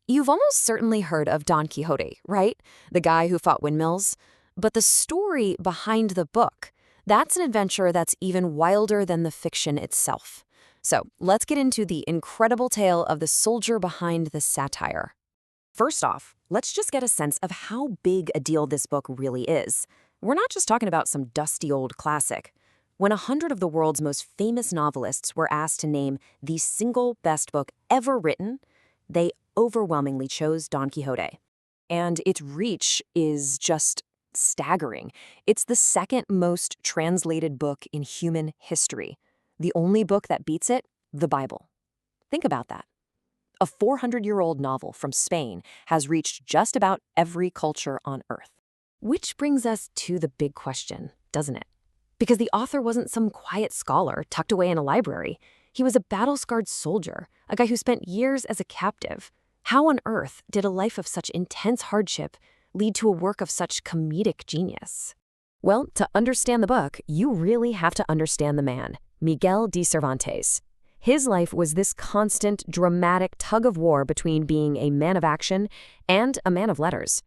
You've almost certainly heard of Don Quixote, right? The guy who fought windmills. But the story behind the book, that's an adventure that's even wilder than the fiction itself. So let's get into the incredible tale of the soldier behind the satire. First off, let's just get a sense of how big a deal this book really is. We're not just talking about some dusty old classic. When 100 of the world's most famous novelists were asked to name the single best book ever written, they overwhelmingly chose Don Quixote. And its reach is just staggering. It's the second most translated book in human history. The only book that beats it, the Bible. Think about that. A 400-year-old novel from Spain has reached just about every culture on Earth. Which brings us to the big question, doesn't it? Because the author wasn't some quiet scholar tucked away in a library. He was a battle-scarred soldier, a guy who spent years as a captive. How on earth did a life of such intense hardship lead to a work of such comedic genius? Well, to understand the book, you really have to understand the man, Miguel de Cervantes. His life was this constant, dramatic tug-of-war between being a man of action and a man of letters.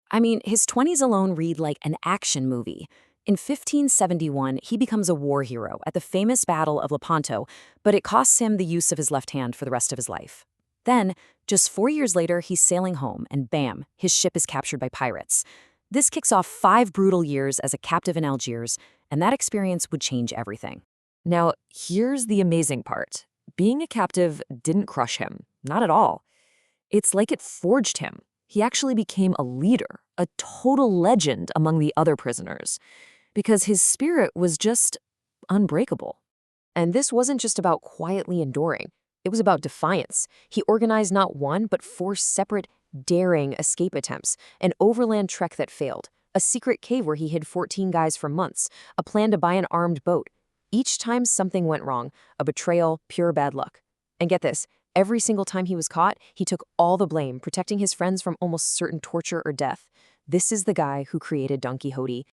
I mean, his 20s alone read like an action movie. In 1571, he becomes a war hero at the famous Battle of Lepanto, but it costs him the use of his left hand for the rest of his life. Then, just 4 years later, he's sailing home, and bam, his ship is captured by pirates. This kicks off 5 brutal years as a captive in Algiers, and that experience would change everything. Now, here's the amazing part. Being a captive didn't crush him, not at all. It's like it forged him. He actually became a leader, a total legend among the other prisoners, because his spirit was just unbreakable. And this wasn't just about quietly enduring. It was about defiance. He organized not one, but 4 separate, daring escape attempts, an overland trek that failed, a secret cave where he hid 14 guys for months, a plan to buy an armed boat. Each time something went wrong, a betrayal, pure bad luck. And get this, every single time he was caught, he took all the blame, protecting his friends from almost certain torture or death. This is the guy who created Don Quixote.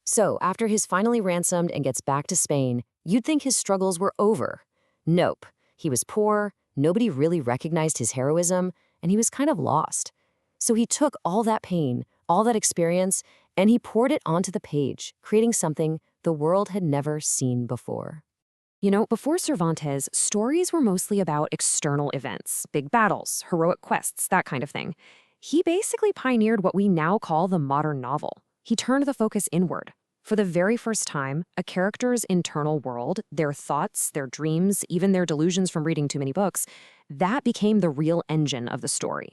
So, after he's finally ransomed and gets back to Spain, you'd think his struggles were over. Nope. He was poor, nobody really recognized his heroism, and he was kind of lost. So he took all that pain, all that experience, and he poured it onto the page, creating something the world had never seen before. You know, before Cervantes, stories were mostly about external events, big battles, heroic quests, that kind of thing. He basically pioneered what we now call the modern novel. He turned the focus inward. For the very first time, a character's internal world, their thoughts, their dreams, even their delusions from reading too many books, that became the real engine of the story.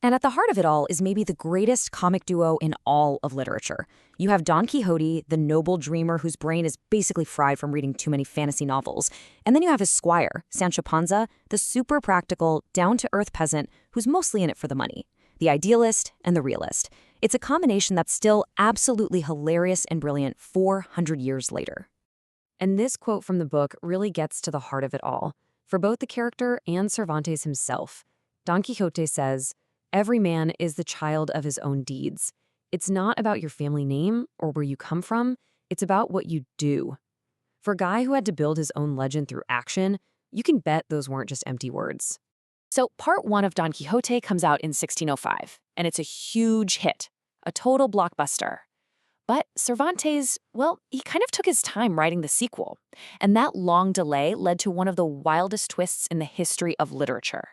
And at the heart of it all is maybe the greatest comic duo in all of literature. You have Don Quixote, the noble dreamer whose brain is basically fried from reading too many fantasy novels. And then you have his squire, Sancho Panza, the super practical, down-to-earth peasant who's mostly in it for the money. The idealist and the realist. It's a combination that's still absolutely hilarious and brilliant 400 years later. And this quote from the book really gets to the heart of it all. For both the character and Cervantes himself, Don Quixote says, "Every man is the child of his own deeds. It's not about your family name or where you come from, it's about what you do." For a guy who had to build his own legend through action, you can bet those weren't just empty words. So part 1 of Don Quixote comes out in 1605, and it's a huge hit, a total blockbuster. But Cervantes, well, he kind of took his time writing the sequel, and that long delay led to one of the wildest twists in the history of literature.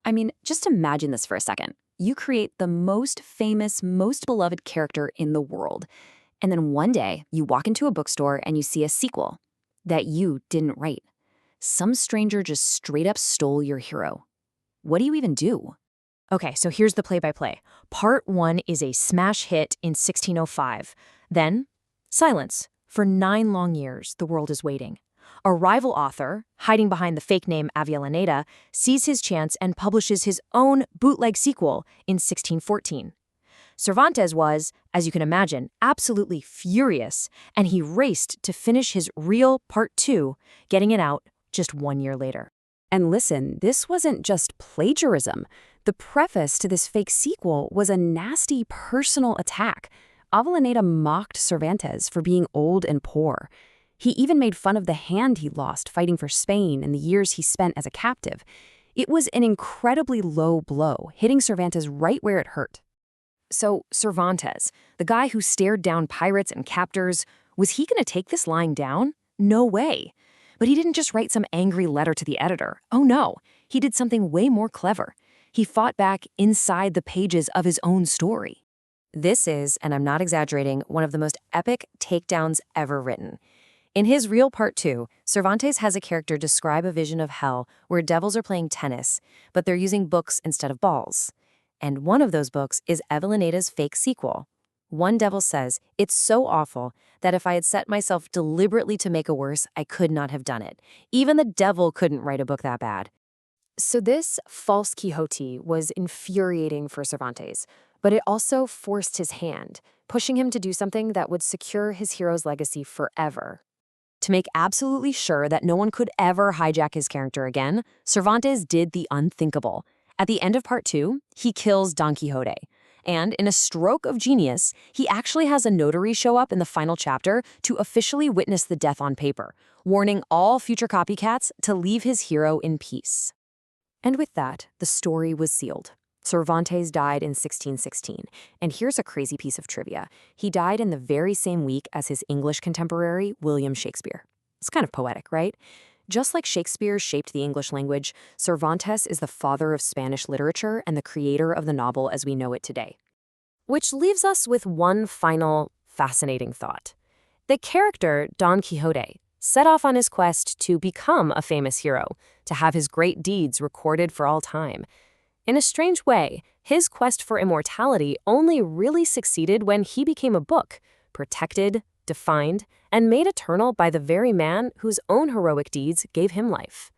I mean, just imagine this for a second. You create the most famous, most beloved character in the world, and then one day you walk into a bookstore and you see a sequel that you didn't write. Some stranger just straight up stole your hero. What do you even do? Okay, so here's the play-by-play. Part 1 is a smash hit in 1605. Then, silence. For 9 long years, the world is waiting. A rival author, hiding behind the fake name Avellaneda, sees his chance and publishes his own bootleg sequel in 1614. Cervantes was, as you can imagine, absolutely furious, and he raced to finish his real Part 2, getting it out just 1 year later. And listen, this wasn't just plagiarism. The preface to this fake sequel was a nasty personal attack. Avellaneda mocked Cervantes for being old and poor. He even made fun of the hand he lost fighting for Spain and the years he spent as a captive. It was an incredibly low blow, hitting Cervantes right where it hurt. So, Cervantes, the guy who stared down pirates and captors, was he going to take this lying down? No way. But he didn't just write some angry letter to the editor. Oh no, he did something way more clever. He fought back inside the pages of his own story. This is, and I'm not exaggerating, one of the most epic takedowns ever written. In his Real Part 2, Cervantes has a character describe a vision of hell where devils are playing tennis, but they're using books instead of balls. And one of those books is Evelina's fake sequel. One devil says, "It's so awful that if I had set myself deliberately to make it worse, I could not have done it. Even the devil couldn't write a book that bad." So this false Quixote was infuriating for Cervantes, but it also forced his hand, pushing him to do something that would secure his hero's legacy forever. To make absolutely sure that no one could ever hijack his character again, Cervantes did the unthinkable. At the end of Part 2, he kills Don Quixote. And in a stroke of genius, he actually has a notary show up in the final chapter to officially witness the death on paper, warning all future copycats to leave his hero in peace. And with that, the story was sealed. Cervantes died in 1616, and here's a crazy piece of trivia. He died in the very same week as his English contemporary, William Shakespeare. It's kind of poetic, right? Just like Shakespeare shaped the English language, Cervantes is the father of Spanish literature and the creator of the novel as we know it today. Which leaves us with one final fascinating thought. The character, Don Quixote, set off on his quest to become a famous hero, to have his great deeds recorded for all time. In a strange way, his quest for immortality only really succeeded when he became a book, protected, defined, and made eternal by the very man whose own heroic deeds gave him life.